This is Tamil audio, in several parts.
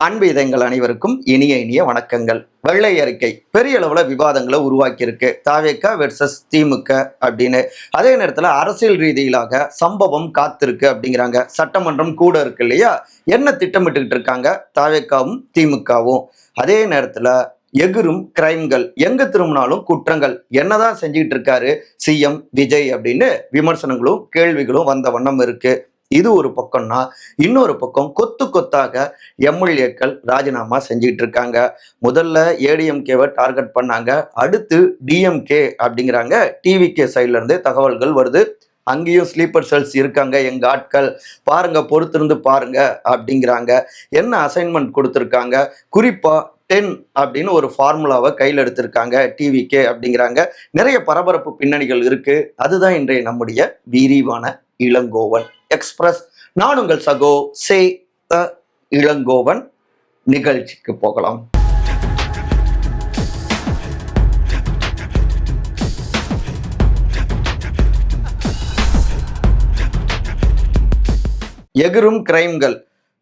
அன்பு இதயங்கள் அனைவருக்கும் இனிய இனிய வணக்கங்கள். வெள்ளை அறிக்கை பெரிய அளவுல விவாதங்களை உருவாக்கி இருக்கு. தாவேகா வெர்சஸ் திமுக அப்படின்னு. அதே நேரத்துல அரசியல் ரீதியிலாக சம்பவம் காத்திருக்கு அப்படிங்கிறாங்க. சட்டமன்றம் கூட இருக்கு இல்லையா? என்ன திட்டமிட்டுக்கிட்டு இருக்காங்க தாவேகாவும் திமுகவும்? அதே நேரத்துல எகிரும் கிரைம்கள், எங்க திரும்பினாலும் குற்றங்கள், என்னதான் செஞ்சுக்கிட்டு இருக்காரு சிஎம் விஜய் அப்படின்னு விமர்சனங்களும் கேள்விகளும் வந்த வண்ணம் இருக்கு. இது ஒரு பக்கம்னா, இன்னொரு பக்கம் கொத்து கொத்தாக எம்எல்ஏக்கள் ராஜினாமா செஞ்சுட்டு இருக்காங்க. முதல்ல ஏடிஎம்கேவை டார்கெட் பண்ணாங்க, அடுத்து டிஎம்கே அப்படிங்கிறாங்க. டிவிகே சைட்ல இருந்து தகவல்கள் வருது. அங்கேயும் ஸ்லீப்பர் செல்ஸ் இருக்காங்க எங்க ஆட்கள், பாருங்க பொறுத்திருந்து பாருங்க அப்படிங்கிறாங்க. என்ன அசைன்மெண்ட் கொடுத்துருக்காங்க? குறிப்பா 10 அப்படின்னு ஒரு ஃபார்முலாவை கையில் எடுத்திருக்காங்க டிவிகே அப்படிங்கிறாங்க. நிறைய பரபரப்பு பின்னணிகள் இருக்கு. அதுதான் இன்றைய நம்முடைய விரிவான இளங்கோவன் எக்ஸ்பிரஸ். நான் உங்கள் சகோ சே இளங்கோவன். நிகழ்ச்சிக்கு போகலாம். எகிரும் கிரைம்கள்,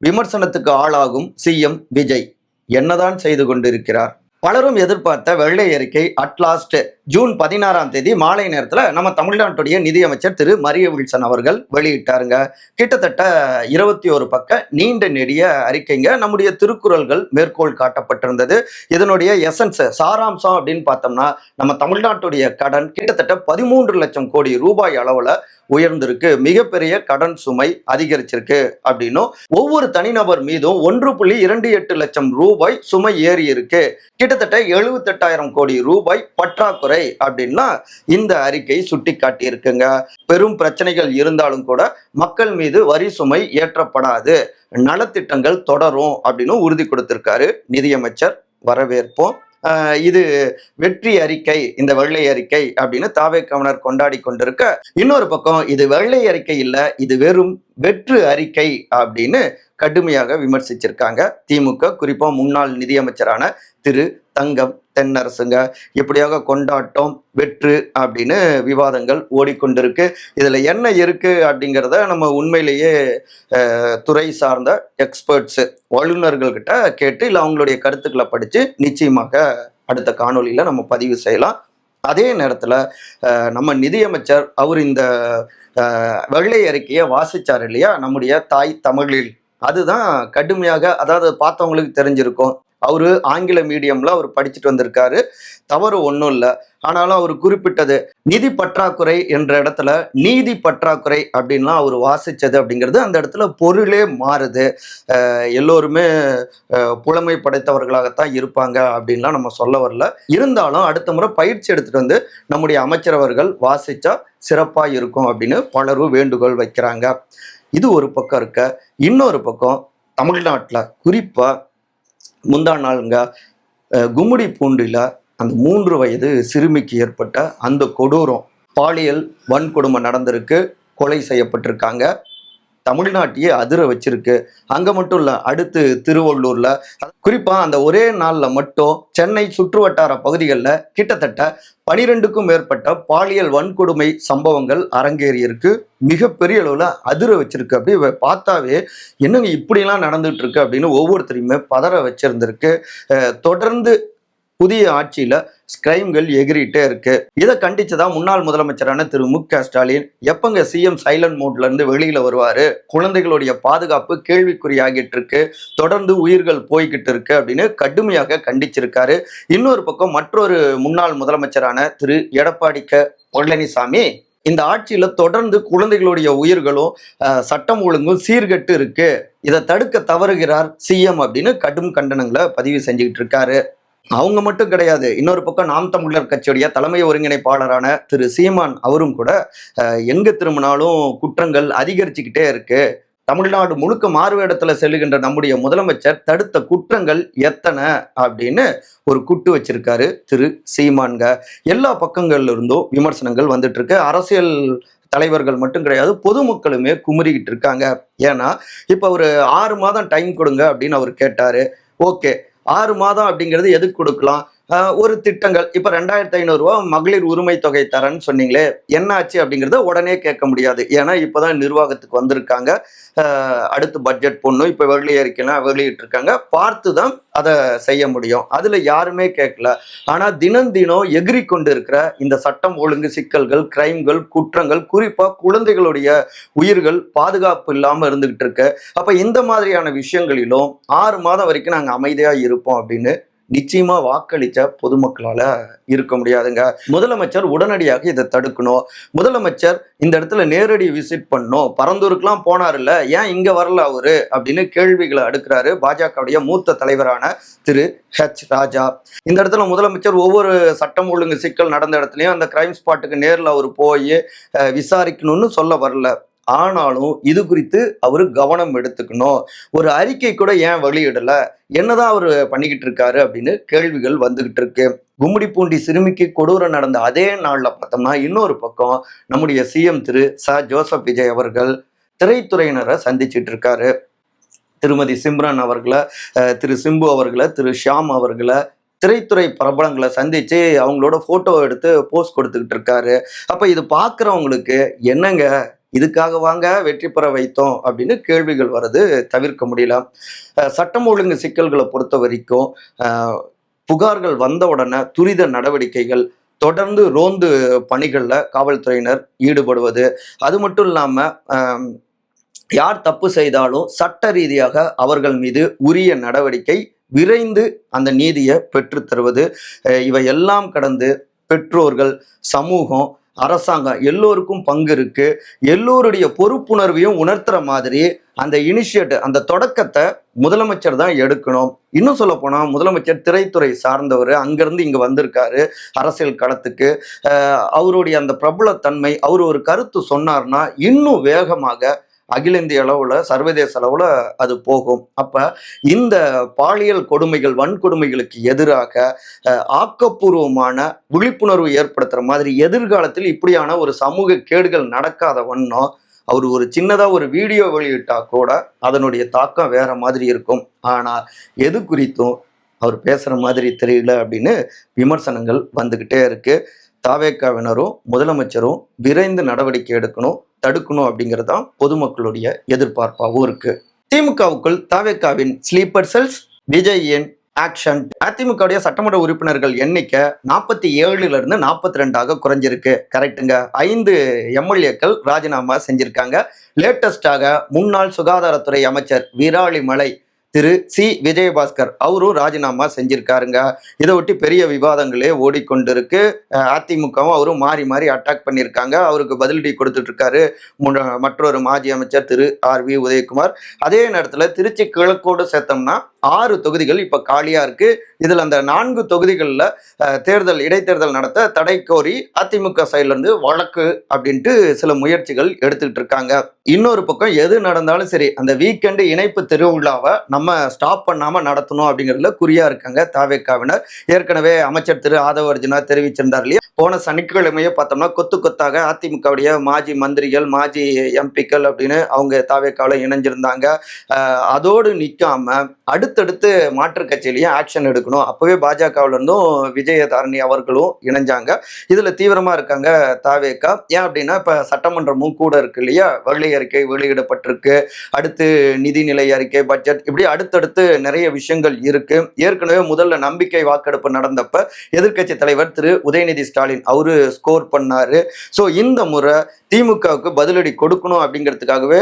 விமர்சனத்துக்கு ஆளாகும் சிஎம் விஜய் என்னதான் செய்து கொண்டிருக்கிறார்? பலரும் எதிர்பார்த்த வெள்ளை அறிக்கை அட்லாஸ்ட் ஜூன் 16ஆம் தேதி மாலை நேரத்தில் நம்ம தமிழ்நாட்டுடைய நிதியமைச்சர் திரு மரிய வில்சன் அவர்கள் வெளியிட்டாருங்க. கிட்டத்தட்ட 21 பக்க நீண்ட நெடிய அறிக்கைங்க. நம்முடைய திருக்குறள்கள் மேற்கோள் காட்டப்பட்டிருந்தது. இதனுடைய எசன்ஸ், சாராம்சம் அப்படின்னு பார்த்தோம்னா, நம்ம தமிழ்நாட்டுடைய கடன் கிட்டத்தட்ட 13 லட்சம் கோடி ரூபாய் அளவுல உயர்ந்திருக்கு. மிகப்பெரிய கடன் சுமை அதிகரிச்சிருக்கு அப்படின்னும், ஒவ்வொரு தனிநபர் மீதும் 1.28 லட்சம் ரூபாய் சுமை ஏறி இருக்கு. கிட்டத்தட்ட 78,000 கோடி ரூபாய் பற்றாக்குறை அப்படின்னா இந்த அறிக்கை சுட்டி காட்டி இருக்குங்க. பெரும் பிரச்சனைகள் இருந்தாலும் கூட மக்கள் மீது வரி சுமை ஏற்றப்படாது, நலத்திட்டங்கள் தொடரும் அப்படின்னு உறுதி கொடுத்திருக்காரு நிதியமைச்சர். வரவேற்போம். இது வெற்றி அறிக்கை, இந்த வெள்ளை அறிக்கை அப்படின்னு தாவேக்காவினர் கொண்டாடி கொண்டிருக்க, இன்னொரு பக்கம் இது வெள்ளை அறிக்கை இல்ல, இது வெறும் வெற்று அறிக்கை அப்படின்னு கடுமையாக விமர்சிச்சிருக்காங்க திமுக. குறிப்பா முன்னாள் நிதியமைச்சரான திரு தங்கம் தென்னரசுங்க. எப்படியாக கொண்டாட்டம் வெற்று அப்படின்னு விவாதங்கள் ஓடிக்கொண்டிருக்கு. இதுல என்ன இருக்கு அப்படிங்கிறத நம்ம உண்மையிலேயே துறை சார்ந்த எக்ஸ்பர்ட்ஸ், வல்லுநர்கள் கிட்ட கேட்டு இல்லை அவங்களுடைய கருத்துக்களை படிச்சு நிச்சயமாக அடுத்த காணொலியில நம்ம பதிவு செய்யலாம். அதே நேரத்துல நம்ம நிதியமைச்சர் அவர் இந்த வெள்ளை அறிக்கையை வாசிச்சார் இல்லையா, நம்முடைய தாய் தமிழில். அதுதான் கடுமையாக, அதாவது பார்த்தவங்களுக்கு தெரிஞ்சிருக்கும், அவரு ஆங்கில மீடியம்ல அவர் படிச்சுட்டு வந்திருக்காரு, தவறு ஒன்றும் இல்லை. ஆனாலும் அவர் குறிப்பிட்டது நிதி பற்றாக்குறை என்ற இடத்துல நீதி பற்றாக்குறை அப்படின்லாம் அவர் வாசிச்சது அப்படிங்கிறது அந்த இடத்துல பொருளே மாறுது. எல்லோருமே புலமை படைத்தவர்களாகத்தான் இருப்பாங்க அப்படின்லாம் நம்ம சொல்ல வரல. இருந்தாலும் அடுத்த முறை பயிற்சி எடுத்துட்டு வந்து நம்முடைய அமைச்சரவர்கள் வாசிச்சா சிறப்பா இருக்கும் அப்படின்னு பலரும் வேண்டுகோள் வைக்கிறாங்க. இது ஒரு பக்கம் இருக்க, இன்னொரு பக்கம் தமிழ்நாட்டில் குறிப்பா முந்தா நாளுங்க கும்மிடி பூண்டில அந்த 3 வயது சிறுமிக்கு ஏற்பட்ட அந்த கொடூரம், பாலியல் வன்கொடுமை நடந்திருக்கு, கொலை செய்யப்பட்டிருக்காங்க. தமிழ்நாட்டையே அதிர வச்சிருக்கு. அங்க மட்டும் இல்ல, அடுத்து திருவள்ளூர்ல, குறிப்பா அந்த ஒரே நாள்ல மட்டும் சென்னை சுற்றுவட்டார பகுதிகளில் கிட்டத்தட்ட 12க்கும் மேற்பட்ட பாலியல் வன்கொடுமை சம்பவங்கள் அரங்கேறி இருக்கு. மிகப்பெரிய அளவுல அதிர வச்சிருக்கு. அப்படி பார்த்தாவே என்னங்க இப்படிலாம் நடந்துட்டு இருக்கு அப்படின்னு ஒவ்வொருத்தரையுமே பதற வச்சிருந்திருக்கு. தொடர்ந்து புதிய ஆட்சியில கிரைம்கள் எகிரிட்டே இருக்கு. இதை கண்டிச்சுதான் முன்னாள் முதலமைச்சரான திரு மு.க. ஸ்டாலின் எப்பங்க சிஎம் சைலண்ட் மோட்ல இருந்து வெளியில வருவாரு, குழந்தைகளுடைய பாதுகாப்பு கேள்விக்குறியாகிட்டு இருக்கு, தொடர்ந்து உயிர்கள் போய்கிட்டு இருக்கு அப்படின்னு கடுமையாக கண்டிச்சிருக்காரு. இன்னொரு பக்கம் மற்றொரு முன்னாள் முதலமைச்சரான திரு எடப்பாடி கே பழனிசாமி இந்த ஆட்சியில தொடர்ந்து குழந்தைகளுடைய உயிர்களும் சட்டம் ஒழுங்கும் சீர்கெட்டு இருக்கு, இதை தடுக்க தவறுகிறார் சிஎம் அப்படின்னு கடும் கண்டனங்களை பதிவு செஞ்சுக்கிட்டு இருக்காரு. அவங்க மட்டும் கிடையாது, இன்னொரு பக்கம் நாம் தமிழர் கட்சியுடைய தலைமை ஒருங்கிணைப்பாளரான திரு சீமான் அவரும் கூட எங்க திரும்பினாலும் குற்றங்கள் அதிகரிச்சுக்கிட்டே இருக்கு, தமிழ்நாடு முழுக்க மாறுவேடத்துல செல்லுகின்ற நம்முடைய முதலமைச்சர் தடுத்த குற்றங்கள் எத்தனை அப்படின்னு ஒரு குட்டு வச்சிருக்காரு திரு சீமான்க. எல்லா பக்கங்கள்ல இருந்தும் விமர்சனங்கள் வந்துட்டு இருக்கு. அரசியல் தலைவர்கள் மட்டும் கிடையாது, பொதுமக்களுமே குமுறிக்கிட்டு இருக்காங்க. ஏன்னா இப்ப ஒரு 6 மாதம் டைம் கொடுங்க அப்படின்னு அவர் கேட்டாரு. ஓகே, 6 மாதம் அப்படிங்கிறது எதுக்கு கொடுக்கலாம்? ஒரு திட்டங்கள் இப்ப 2,500 ரூபாய் மகளிர் உரிமை தொகை தரேன்னு சொன்னீங்களே, என்ன ஆச்சு அப்படிங்கறத உடனே கேட்க முடியாது. ஏன்னா இப்பதான் நிர்வாகத்துக்கு வந்திருக்காங்க. அடுத்து பட்ஜெட் போடணும், இப்ப வெள்ளை அறிக்கைலாம் வெளியிட்டு இருக்காங்க, பார்த்துதான் அதை செய்ய முடியும். அதுல யாருமே கேட்கல. ஆனா தினம் தினம் எகிரி கொண்டு இருக்கிற இந்த சட்டம் ஒழுங்கு சிக்கல்கள், கிரைம்கள், குற்றங்கள், குறிப்பா குழந்தைகளுடைய உயிர்கள் பாதுகாப்பு இல்லாம இருந்துகிட்டு இருக்கு. அப்ப இந்த மாதிரியான விஷயங்களிலும் 6 மாதம் வரைக்கும் நாங்க அமைதியா இருப்போம் அப்படின்னு நிச்சயமா வாக்களிச்ச பொதுமக்களால இருக்க முடியாதுங்க. முதலமைச்சர் உடனடியாக இதை தடுக்கணும். முதலமைச்சர் இந்த இடத்துல நேரடி விசிட் பண்ணணும். பரந்தூருக்குலாம் போனாருல்ல, ஏன் இங்க வரல அவரு அப்படின்னு கேள்விகளை அடுக்கிறாரு பாஜகவுடைய மூத்த தலைவரான திரு ஹெச் ராஜா. இந்த இடத்துல முதலமைச்சர் ஒவ்வொரு சட்டம் ஒழுங்கு சிக்கல் நடந்த இடத்துலயும் அந்த கிரைம் ஸ்பாட்டுக்கு நேரில் அவர் போய் விசாரிக்கணும்னு சொல்ல வரல. ஆனாலும் இது குறித்து அவரு கவனம் எடுத்துக்கணும். ஒரு அறிக்கை கூட ஏன் வெளியிடல, என்னதான் அவரு பண்ணிக்கிட்டு இருக்காரு அப்படின்னு கேள்விகள் வந்துகிட்டு இருக்கு. கும்மிடிப்பூண்டி சிறுமிக்கு கொடூரம் நடந்த அதே நாள்ல பார்த்தோம்னா இன்னொரு பக்கம் நம்முடைய சிஎம் திரு ஜோசப் விஜய் அவர்கள் திரைத்துறையினரை சந்திச்சிட்டு இருக்காரு. திருமதி சிம்ரன் அவர்களை, திரு சிம்பு அவர்களை, திரு ஷியாம் அவர்களை, திரைத்துறை பிரபலங்களை சந்திச்சு அவங்களோட போட்டோ எடுத்து போஸ்ட் கொடுத்துக்கிட்டு இருக்காரு. அப்ப இது பாக்குறவங்களுக்கு என்னங்க இதுக்காக வாங்க வெற்றி பெற வைத்தோம் அப்படின்னு கேள்விகள் வருது, தவிர்க்க முடியல. சட்டம் ஒழுங்கு சிக்கல்களை பொறுத்த வரைக்கும் புகார்கள் வந்த உடனே துரித நடவடிக்கைகள், தொடர்ந்து ரோந்து பணிகள்ல காவல்துறையினர் ஈடுபடுவது, அது மட்டும் இல்லாம யார் தப்பு செய்தாலும் சட்ட ரீதியாக அவர்கள் மீது உரிய நடவடிக்கை, விரைந்து அந்த நீதியை பெற்று தருவது, இவை எல்லாம் கடந்து பெற்றோர்கள், சமூகம், அரசாங்கம் எல்லோருக்கும் பங்கு இருக்கு. எல்லோருடைய பொறுப்புணர்வையும் உணர்த்துற மாதிரி அந்த இனிஷியேட்டிவ், அந்த தொடக்கத்தை முதலமைச்சர் தான் எடுக்கணும். இன்னும் சொல்ல போனா முதலமைச்சர் திரைத்துறை சார்ந்தவர், அங்கிருந்து இங்க வந்திருக்காரு அரசியல் களத்துக்கு. அவருடைய அந்த பிரபலத்தன்மை, அவர் ஒரு கருத்து சொன்னார்னா இன்னும் வேகமாக அகில இந்திய அளவுல, சர்வதேச அளவுல அது போகும். அப்ப இந்த பாலியல் கொடுமைகள், வன்கொடுமைகளுக்கு எதிராக ஆக்கப்பூர்வமான விழிப்புணர்வு ஏற்படுத்துற மாதிரி எதிர்காலத்தில் இப்படியான ஒரு சமூக கேடுகள் நடக்காத வண்ணம் அவர் ஒரு சின்னதா ஒரு வீடியோ வெளியிட்டா கூட அதனுடைய தாக்கம் வேற மாதிரி இருக்கும். ஆனா எது குறித்தும் அவர் பேசுற மாதிரி தெரியல அப்படின்னு விமர்சனங்கள் வந்துகிட்டே இருக்கு. தாவேக்காவினரும் முதலமைச்சரும் விரைந்து நடவடிக்கை எடுக்கணும், தடுக்கணும் அப்படிங்கிறதான் பொதுமக்களுடைய எதிர்பார்ப்பாகவும் இருக்கு. திமுகவுக்குள் தாவேக்காவின் ஸ்லீப்பர் செல்ஸ், விஜயின் ஆக்ஷன். அதிமுகவுடைய சட்டமன்ற உறுப்பினர்கள் எண்ணிக்கை 47 இருந்து 42 குறைஞ்சிருக்கு. கரெக்டுங்க. 5 எம்எல்ஏக்கள் ராஜினாமா செஞ்சிருக்காங்க. லேட்டஸ்டாக முன்னாள் சுகாதாரத்துறை அமைச்சர் விராலிமலை திரு சி விஜயபாஸ்கர் அவரும் ராஜினாமா செஞ்சிருக்காருங்க. இதை ஒட்டி பெரிய விவாதங்களே ஓடிக்கொண்டிருக்கு. அதிமுகவும் அவரும் மாறி மாறி அட்டாக் பண்ணியிருக்காங்க. அவருக்கு பதிலடி கொடுத்துட்டு இருக்காரு மற்றொரு மாஜி அமைச்சர் திரு ஆர்.வி. உதயகுமார். அதே நேரத்தில் திருச்சி கிழக்கோடு சேர்த்தோம்னா 6 தொகுதிகள் இப்ப காலியா இருக்கு. இதுல அந்த 4 தொகுதிகளில் இடைத்தேர்தல் நடத்த தடை கோரி அதிமுக சைட்ல இருந்து வழக்கு அப்படின்ட்டு சில முயற்சிகள் எடுத்துக்கிட்டு இருக்காங்க. இன்னொரு பக்கம் எது நடந்தாலும் சரி அந்த வீக்கெண்டு இணைப்பு திருவிழாவை நம்ம ஸ்டாப் பண்ணாம நடத்தணும் அப்படிங்கிறதுல குறியா இருக்காங்க தாவேக்காவினர். ஏற்கனவே அமைச்சர் திரு ஆதவ அர்ஜுனா தெரிவிச்சிருந்தார் இல்லையா, போன சனிக்கிழமையே பார்த்தோம்னா கொத்து கொத்தாக அதிமுகவுடைய மாஜி மந்திரிகள், மாஜி எம்பிக்கள் அப்படின்னு அவங்க தாவேக்காவில் இணைஞ்சிருந்தாங்க. அதோடு நிற்காம அடுத்தடுத்து மாற்று கட்சியிலையும் ஆக்ஷன் எடுக்கணும். அப்பவே பாஜகவுல இருந்தும் விஜயதாரணி அவர்களும் இணைஞ்சாங்க. இதுல தீவிரமா இருக்காங்க தாவேக்கா. ஏன் அப்படின்னா இப்ப சட்டமன்றமும் கூட இருக்கு இல்லையா, வெள்ளை அறிக்கை வெளியிடப்பட்டிருக்கு, அடுத்து நிதிநிலை அறிக்கை, பட்ஜெட், இப்படி அடுத்தடுத்து நிறைய விஷயங்கள் இருக்கு. ஏற்கனவே முதல்ல நம்பிக்கை வாக்கெடுப்பு நடந்தப்ப எதிர்கட்சி தலைவர் திரு உதயநிதி ஸ்டாலின் அவரு ஸ்கோர் பண்ணாரு. ஸோ இந்த முறை திமுகவுக்கு பதிலடி கொடுக்கணும் அப்படிங்கிறதுக்காகவே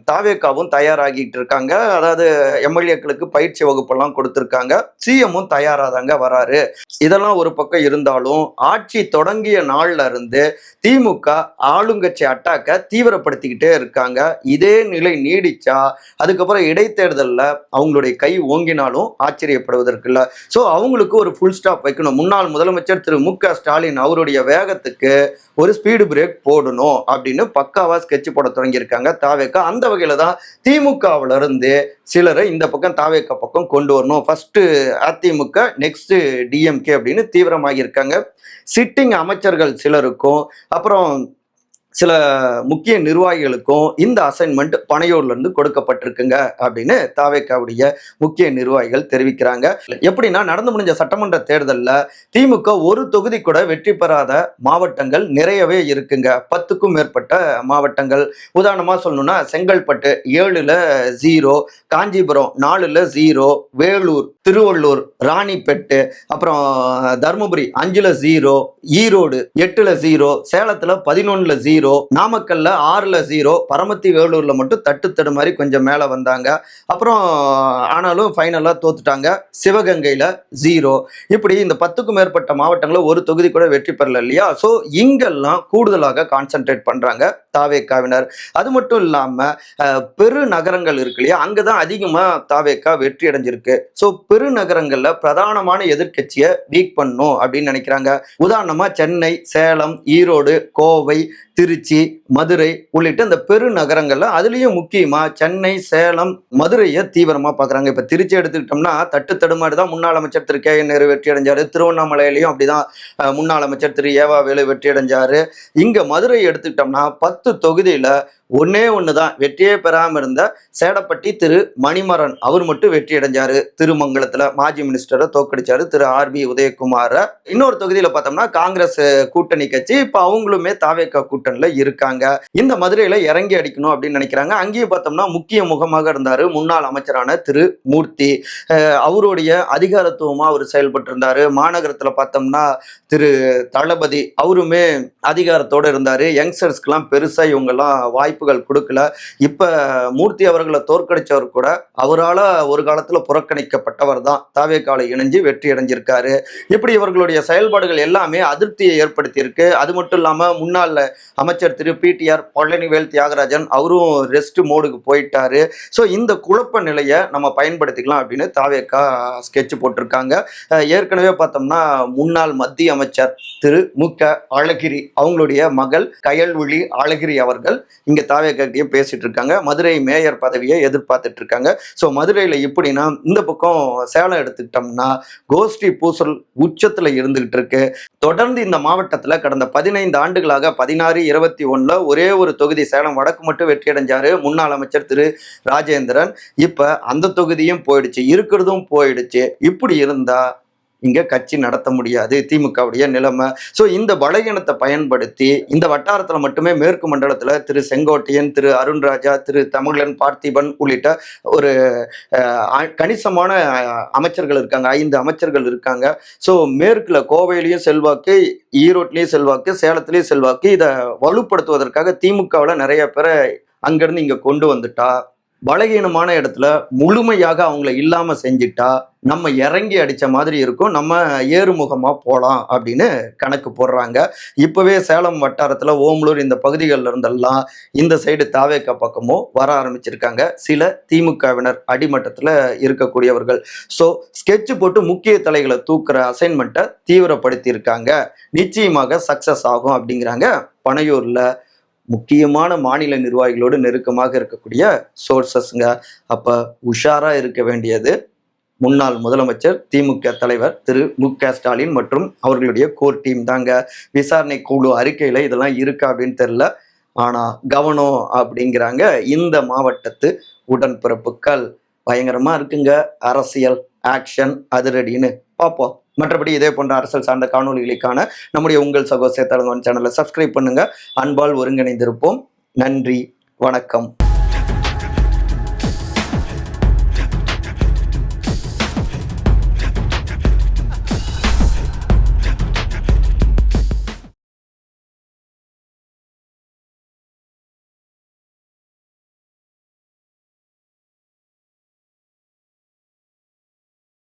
தாவேக்காவும் தயாராகிட்டு இருக்காங்க. அதாவது எம்எல்ஏக்களுக்கு பயிற்சி வகுப்பெல்லாம் கொடுத்துருக்காங்க. சிஎம்மும் தயாராதாங்க வராரு. இதெல்லாம் ஒரு பக்கம் இருந்தாலும் ஆட்சி தொடங்கிய நாள்ல இருந்து திமுக ஆளுங்கட்சி அட்டாக்க தீவிரப்படுத்திக்கிட்டே இருக்காங்க. இதே நிலை நீடிச்சா அதுக்கப்புறம் இடைத்தேர்தலில் அவங்களுடைய கை ஓங்கினாலும் ஆச்சரியப்படுவதற்கு இல்லை. ஸோ அவங்களுக்கு ஒரு ஃபுல் ஸ்டாப் வைக்கணும். முன்னாள் முதலமைச்சர் திரு மு.க. ஸ்டாலின் அவருடைய வேகத்துக்கு ஒரு ஸ்பீடு பிரேக் போடணும் அப்படின்னு பக்காவா ஸ்கெட்ச் போட தொடங்கியிருக்காங்க தாவேக்கா. அந்த வகையில தான் திமுகவுல இருந்து சிலரை இந்த பக்கம் தாவேக்கா பக்கம் கொண்டு வரணும். ஃபர்ஸ்ட் அதிமுக, நெக்ஸ்ட் டிஎம்கே அப்படின்னு தீவிரமாகி இருக்காங்க. சிட்டிங் அமைச்சர்கள் சிலருக்கும், அப்புறம் சில முக்கிய நிர்வாகிகளுக்கும் இந்த அசைன்மெண்ட் பனையூர்ல இருந்து கொடுக்கப்பட்டிருக்குங்க அப்படின்னு தாவேக்காவுடைய முக்கிய நிர்வாகிகள் தெரிவிக்கிறாங்க. எப்படின்னா, நடந்து முடிஞ்ச சட்டமன்ற தேர்தலில் திமுக ஒரு தொகுதி கூட வெற்றி பெறாத மாவட்டங்கள் நிறையவே இருக்குங்க. 10க்கும் மேற்பட்ட மாவட்டங்கள். உதாரணமா சொல்லணும்னா, செங்கல்பட்டு 7ல் 0, காஞ்சிபுரம் 4ல் 0, வேலூர், திருவள்ளூர், ராணிப்பேட்டு, அப்புறம் தருமபுரி 5ல் 0, ஈரோடு 8ல் 0, சேலத்துல 11ல் 0, நாமக்கல்ல 6ல் 0, பரமத்தி வேலூர்ல மட்டும் தட்டு தடு மாதிரி கொஞ்சம் மேல வந்தாங்க. அப்புறம் ஆனாலும் ஃபைனலா தோத்துட்டாங்க. சிவகங்கையில 0. இப்படி இந்த 10க்கும் மேற்பட்ட மாவட்டங்கள ஒரு தொகுதி கூட வெற்றி பெறல இல்லையா? ஸோ இங்கெல்லாம் கூடுதலாக கான்சென்ட்ரேட் பண்றாங்க தாவேக்காவினர். அது மட்டும் இல்லாம பெருநகரங்கள் இருக்கு இல்லையா, அங்கதான் அதிகமா தாவேக்கா வெற்றி அடைஞ்சிருக்கு. ஸோ பெருநகரங்கள்ல பிரதானமான எதிர்க்கட்சியை வீக் பண்ணும் அப்படின்னு நினைக்கிறாங்க. உதாரணமா சென்னை, சேலம், ஈரோடு, கோவை, திருச்சி, மதுரை உள்ளிட்ட இந்த பெருநகரங்கள்ல அதுலயும் முக்கியமா சென்னை, சேலம், மதுரையை தீவிரமா பாக்குறாங்க. இப்ப திருச்சி எடுத்துக்கிட்டோம்னா தட்டு தடுமாறுதான் முன்னாள் அமைச்சர் திரு கே என் நேரு வெற்றி அடைஞ்சாரு. திருவண்ணாமலையிலையும் அப்படிதான் முன்னாள் அமைச்சர் திரு ஏவா வேலு வெற்றி அடைஞ்சாரு. இங்க மதுரை எடுத்துக்கிட்டோம்னா 10 தொகுதியில ஒன்னே ஒண்ணுதான் வெற்றியே பெறாம இருந்த சேடப்பட்டி திரு மணிமரன், அவர் மட்டும் வெற்றி அடைஞ்சாரு. திருமங்கலத்துல மாஜி மினிஸ்டரை தோக்கடிச்சாரு திரு ஆர்.பி. உதயகுமார. இன்னொரு தொகுதியில பார்த்தோம்னா காங்கிரஸ் கூட்டணி கட்சி, இப்ப அவங்களுமே தாவேக்கா கூட்டணியில இருக்காங்க. இந்த மதுரையில இறங்கி அடிக்கணும் அப்படின்னு நினைக்கிறாங்க. அங்கேயும் பார்த்தோம்னா முக்கிய முகமாக இருந்தாரு முன்னாள் அமைச்சரான திரு மூர்த்தி. அவருடைய அதிகாரத்துவமா அவர் செயல்பட்டு இருந்தாரு. மாநகரத்துல பார்த்தோம்னா திரு தளபதி, அவருமே அதிகாரத்தோட இருந்தாரு. யங்ஸ்டர்ஸ்க்கெல்லாம் பெருசா இவங்கெல்லாம் வாய்ப்புகள் கொடுக்கல. இப்ப மூர்த்தி அவர்களை தோற்கடிச்சவர் கூட அவரால் ஒரு காலத்துல புறக்கணிக்கப்பட்டவர் தான். தாவேக்கால இணைஞ்சு வெற்றி அடைஞ்சிருக்காரு. இப்படி இவர்களுடைய செயல்பாடுகள் எல்லாமே அதிருப்தியை ஏற்படுத்தி இருக்கு. அது மட்டும் இல்லாம முன்னாள் அமைச்சர் திரு PTR பழனிவேல் தியாகராஜன், அவரும் ரெஸ்ட் மோடுக்கு போயிட்டாரு. ஸோ இந்த குழப்ப நிலையை நம்ம பயன்படுத்திக்கலாம் அப்படின்னு தாவேக்கா ஸ்கெட்ச் போட்டிருக்காங்க. ஏற்கனவே பார்த்தோம்னா முன்னாள் மத்திய அமைச்சர் திரு மு.க. அழகிரி, அவங்களுடைய மகள் கயல்விழி அழகிரி அவர்கள் இங்க தாவேக்காட்டையும் பேசிட்டு இருக்காங்க. மதுரை மேயர் பதவியை எதிர்பார்த்துட்டு இருக்காங்க. ஸோ மதுரையில இப்படின்னா, இந்த பக்கம் சேலம் எடுத்துக்கிட்டோம்னா கோஷ்டி பூசல் உச்சத்துல இருந்துகிட்டு இருக்கு. தொடர்ந்து இந்த மாவட்டத்துல கடந்த 15 ஆண்டுகளாக 16, 21ல ஒரே ஒரு தொகுதி சேலம் வடக்கு மட்டும் வெற்றி அடைஞ்சாரு முன்னாள் அமைச்சர் திரு ராஜேந்திரன். இப்ப அந்த தொகுதியும் போயிடுச்சு, இருக்கிறதும் போயிடுச்சு. இப்படி இருந்தா இங்க கட்சி நடத்த முடியாது திமுகவுடைய நிலைமை. ஸோ இந்த பலகீனத்தை பயன்படுத்தி இந்த வட்டாரத்துல மட்டுமே மேற்கு மண்டலத்துல திரு செங்கோட்டையன், திரு அருண்ராஜா, திரு தமிழன் பார்த்திபன் உள்ளிட்ட ஒரு கணிசமான அமைச்சர்கள் இருக்காங்க. 5 அமைச்சர்கள் இருக்காங்க. ஸோ மேற்குல கோவையிலையும் செல்வாக்கு, ஈரோட்லயும் செல்வாக்கு, சேலத்திலையும் செல்வாக்கு. இதை வலுப்படுத்துவதற்காக திமுகவில் நிறைய பேரை அங்கிருந்து இங்க கொண்டு வந்துட்டா, பலகீனமான இடத்துல முழுமையாக அவங்கள இல்லாம செஞ்சுட்டா நம்ம இறங்கி அடிச்ச மாதிரி இருக்கும், நம்ம ஏறுமுகமா போலாம் அப்படின்னு கணக்கு போடுறாங்க. இப்பவே சேலம் வட்டாரத்துல ஓமலூர் இந்த பகுதிகளில் இருந்தெல்லாம் இந்த சைடு தாவேக்கா பக்கமும் வர ஆரம்பிச்சிருக்காங்க சில திமுகவினர், அடிமட்டத்துல இருக்கக்கூடியவர்கள். ஸோ ஸ்கெட்ச் போட்டு முக்கிய தலைகளை தூக்குற அசைன்மெண்ட்டை தீவிரப்படுத்தி இருக்காங்க. நிச்சயமாக சக்சஸ் ஆகும் அப்படிங்கிறாங்க பனையூர்ல முக்கியமான மாநில நிர்வாகிகளோடு நெருக்கமாக இருக்கக்கூடிய சோர்சஸ்ங்க. அப்ப உஷாரா இருக்க வேண்டியது முன்னாள் முதலமைச்சர் திமுக தலைவர் திரு மு.க. ஸ்டாலின் மற்றும் அவர்களுடைய கோர் டீம் தாங்க. விசாரணை குழு அறிக்கையில இதெல்லாம் இருக்கா அப்படின்னு தெரியல, ஆனா கவனம் அப்படிங்கிறாங்க இந்த மாவட்டத்து உடன்பிறப்புகள். பயங்கரமா இருக்குங்க அரசியல் ஆக்ஷன் அதிரடின்னு பார்ப்போம். மற்றபடி இதே போன்ற அரசியல் சார்ந்த காணொலிகளுக்கான நம்முடைய உங்கள் சகோ சேத்தாளன் சேனலை சப்ஸ்கிரைப் பண்ணுங்க. அன்பால் ஒருங்கிணைந்திருப்போம். நன்றி, வணக்கம்.